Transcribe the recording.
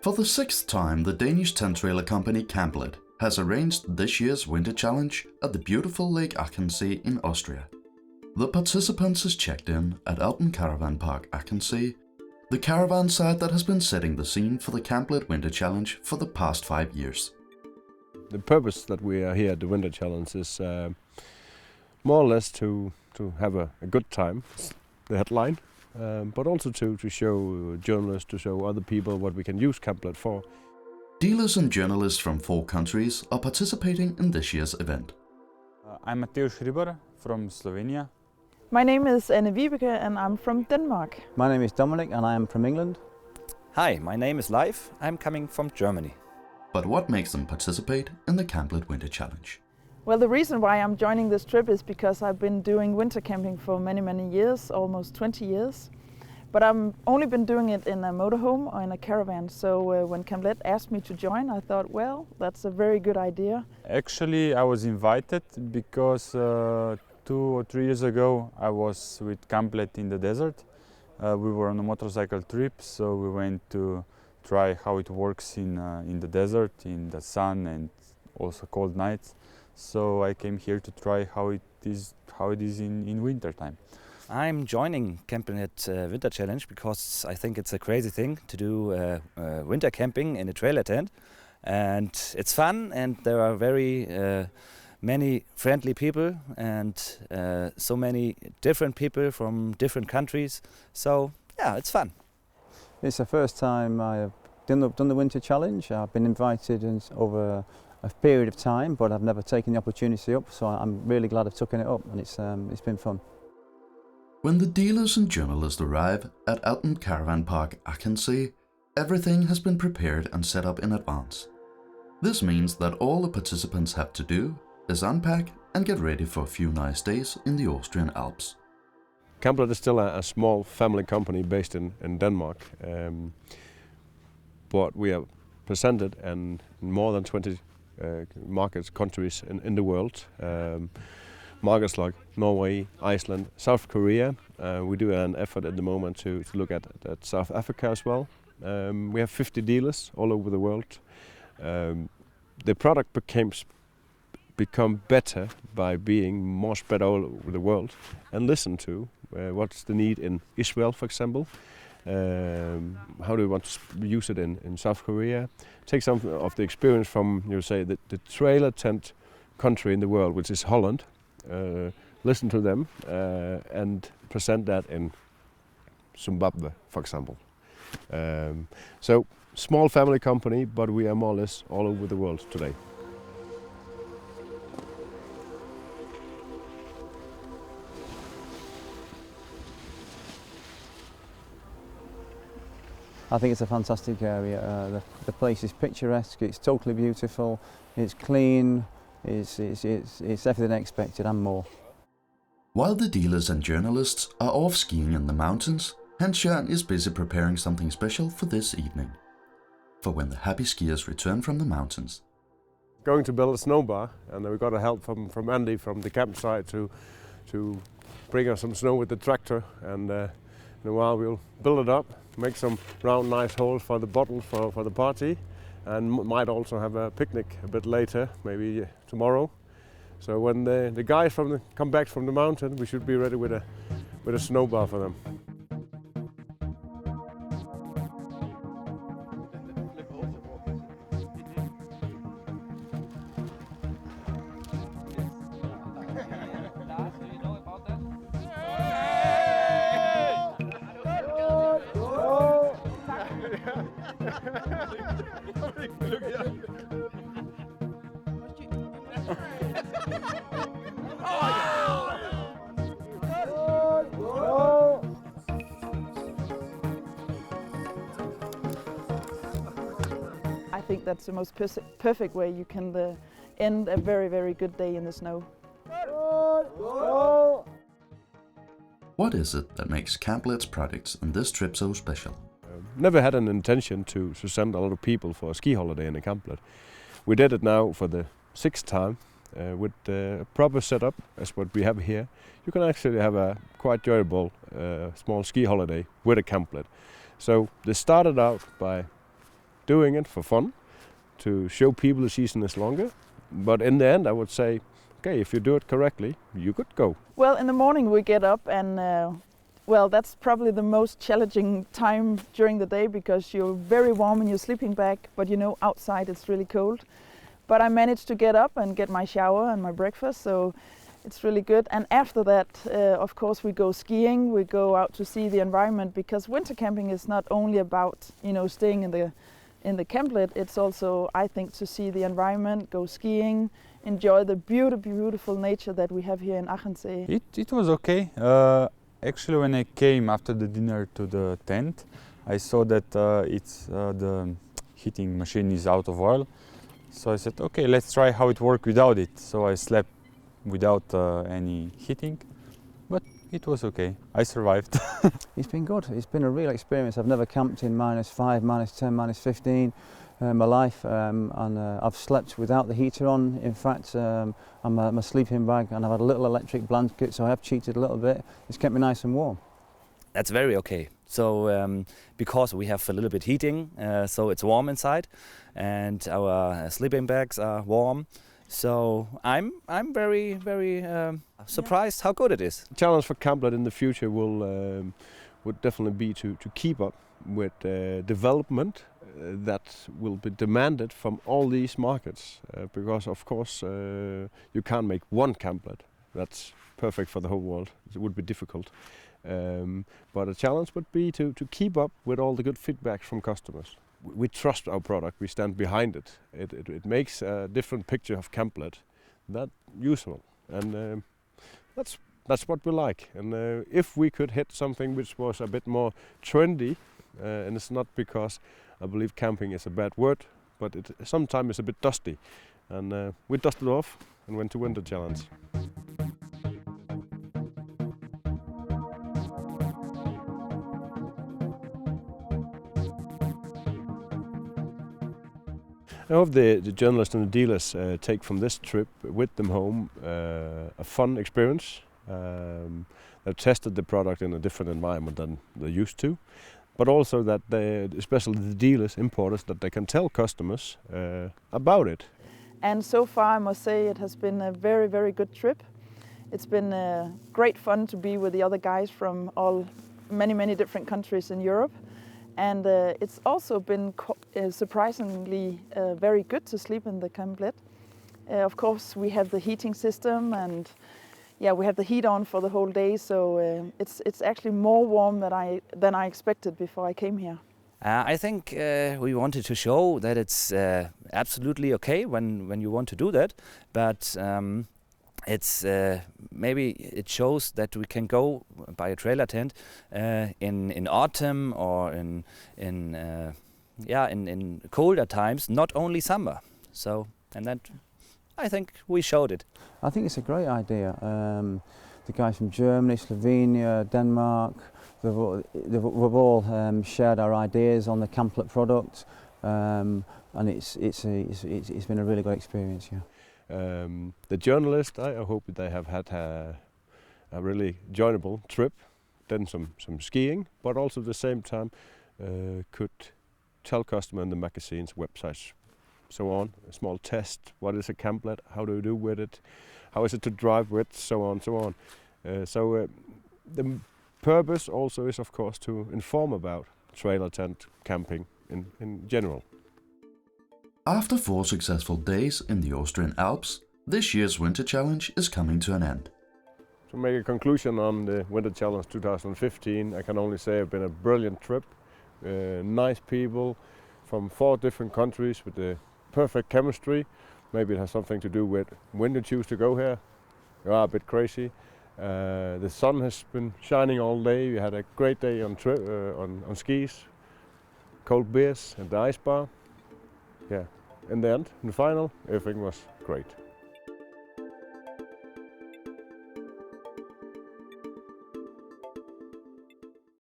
For the sixth time, the Danish tent-trailer company Camplet has arranged this year's Winter Challenge at the beautiful Lake Achensee in Austria. The participants is checked in at Alpen Caravan Park Achensee, the caravan site that has been setting the scene for the Camplet Winter Challenge for the past 5 years. The purpose that we are here at the Winter Challenge is more or less to have a good time, the headline, but also to show journalists, to show other people what we can use Camplet for. Dealers and journalists from 4 countries are participating in this year's event. I'm Mateusz Schriber from Slovenia. My name is Anne Vibeke and I'm from Denmark. My name is Dominic and I am from England. Hi, my name is Leif. I'm coming from Germany. But what makes them participate in the Camplet Winter Challenge? Well, the reason why I'm joining this trip is because I've been doing winter camping for many years, almost 20 years. But I've only been doing it in a motorhome or in a caravan. So when Camplet asked me to join, I thought, well, that's a very good idea. Actually, I was invited because 2 or 3 years ago I was with Camplet in the desert. We were on a motorcycle trip, so we went to try how it works in the desert, in the sun and also cold nights. So I came here to try how it is in winter time. I'm joining Campnet Winter Challenge because I think it's a crazy thing to do winter camping in a trailer tent, and it's fun, and there are very many friendly people and so many different people from different countries. So yeah, it's fun. It's the first time I have done the Winter Challenge. I've been invited over a period of time, but I've never taken the opportunity up, so I'm really glad I've taken it up, and it's been fun. When the dealers and journalists arrive at Alpen Caravan Park Achensee, everything has been prepared and set up in advance. This means that all the participants have to do is unpack and get ready for a few nice days in the Austrian Alps. Camplet is still a small family company based in Denmark, but we are presented in more than 20 countries in the world. Markets like Norway, Iceland, South Korea. We do an effort at the moment to look at South Africa as well. We have 50 dealers all over the world. The product become better by being more spread all over the world and listen to what's the need in Israel, for example. How do we want to use it in South Korea? Take some of the experience from, the trailer tent country in the world, which is Holland. Listen to them and present that in Zimbabwe, for example. So, small family company, but we are more or less all over the world today. I think it's a fantastic area. The place is picturesque, it's totally beautiful, it's clean, it's everything I expected and more. While the dealers and journalists are off skiing in the mountains, Hans-Jørgen is busy preparing something special for this evening. For when the happy skiers return from the mountains. Going to build a snow bar, and we got a help from Andy from the campsite to bring us some snow with the tractor, and in a while we'll build it up, make some round nice holes for the bottles for the party, and might also have a picnic a bit later, maybe tomorrow. So when the guys come back from the mountain, we should be ready with a snow bar for them. I think that's the most perfect way you can end a very good day in the snow. What is it that makes Camplet's products in this trip so special? Never had an intention to send a lot of people for a ski holiday in a Camplet. We did it now for the 6th time with a proper setup as what we have here. You can actually have a quite enjoyable small ski holiday with a Camplet. So they started out by doing it for fun, to show people the season is longer. But in the end, I would say, okay, if you do it correctly, you could go. Well, in the morning we get up and well, that's probably the most challenging time during the day because you're very warm in your sleeping bag, but you know outside it's really cold. But I managed to get up and get my shower and my breakfast, so it's really good. And after that, of course, we go skiing, we go out to see the environment, because winter camping is not only about, you know, staying in the camplet, it's also, I think, to see the environment, go skiing, enjoy the beautiful nature that we have here in Achensee. It was okay. Actually, when I came after the dinner to the tent, I saw that the heating machine is out of oil. So I said, okay, let's try how it works without it. So I slept without any heating, but it was okay. I survived. It's been good. It's been a real experience. I've never camped in -5, -10, -15 my life, and I've slept without the heater on. In fact, I'm a sleeping bag, and I've had a little electric blanket, so I have cheated a little bit. It's kept me nice and warm. That's very okay. So because we have a little bit heating, so it's warm inside, and our sleeping bags are warm. So I'm very surprised how good it is. The challenge for Camplet in the future would definitely be to keep up with development that will be demanded from all these markets, because of course you can't make one Camplet that's perfect for the whole world. It would be difficult. But a challenge would be to keep up with all the good feedback from customers. We trust our product, we stand behind it. It makes a different picture of Camplet that useful, and that's what we like. And if we could hit something which was a bit more trendy, and it's not because I believe camping is a bad word, but it sometimes is a bit dusty, and we dusted off and went to Winter Challenge. I hope the journalists and the dealers take from this trip with them home a fun experience. They've tested the product in a different environment than they're used to, but also that they, especially the dealers, importers, that they can tell customers about it. And so far, I must say, it has been a very good trip. It's been great fun to be with the other guys from many different countries in Europe. And it's also been surprisingly very good to sleep in the camplet. Of course, we have the heating system, and yeah, we have the heat on for the whole day, so it's actually more warm than I expected before I came here. I think we wanted to show that it's absolutely okay when you want to do that, but it's maybe it shows that we can go by a trailer tent in autumn or in colder times, not only summer. So, and that I think we showed it. I think it's a great idea. The guys from Germany, Slovenia, Denmark, we've all shared our ideas on the Camplet product, and it's been a really good experience. Yeah. The journalists, I hope they have had a really enjoyable trip, done some skiing, but also at the same time could tell customers in the magazines, websites, so on, a small test, what is a Camplet, how do you do with it, how is it to drive with, so on, so on. The purpose also is, of course, to inform about trailer tent camping in general. After 4 successful days in the Austrian Alps, this year's Winter Challenge is coming to an end. To make a conclusion on the Winter Challenge 2015, I can only say it's been a brilliant trip. Nice people from 4 different countries with the perfect chemistry. Maybe it has something to do with when you choose to go here. You are a bit crazy. The sun has been shining all day. We had a great day on skis, cold beers at the ice bar. Yeah, in the end, in the final, everything was great.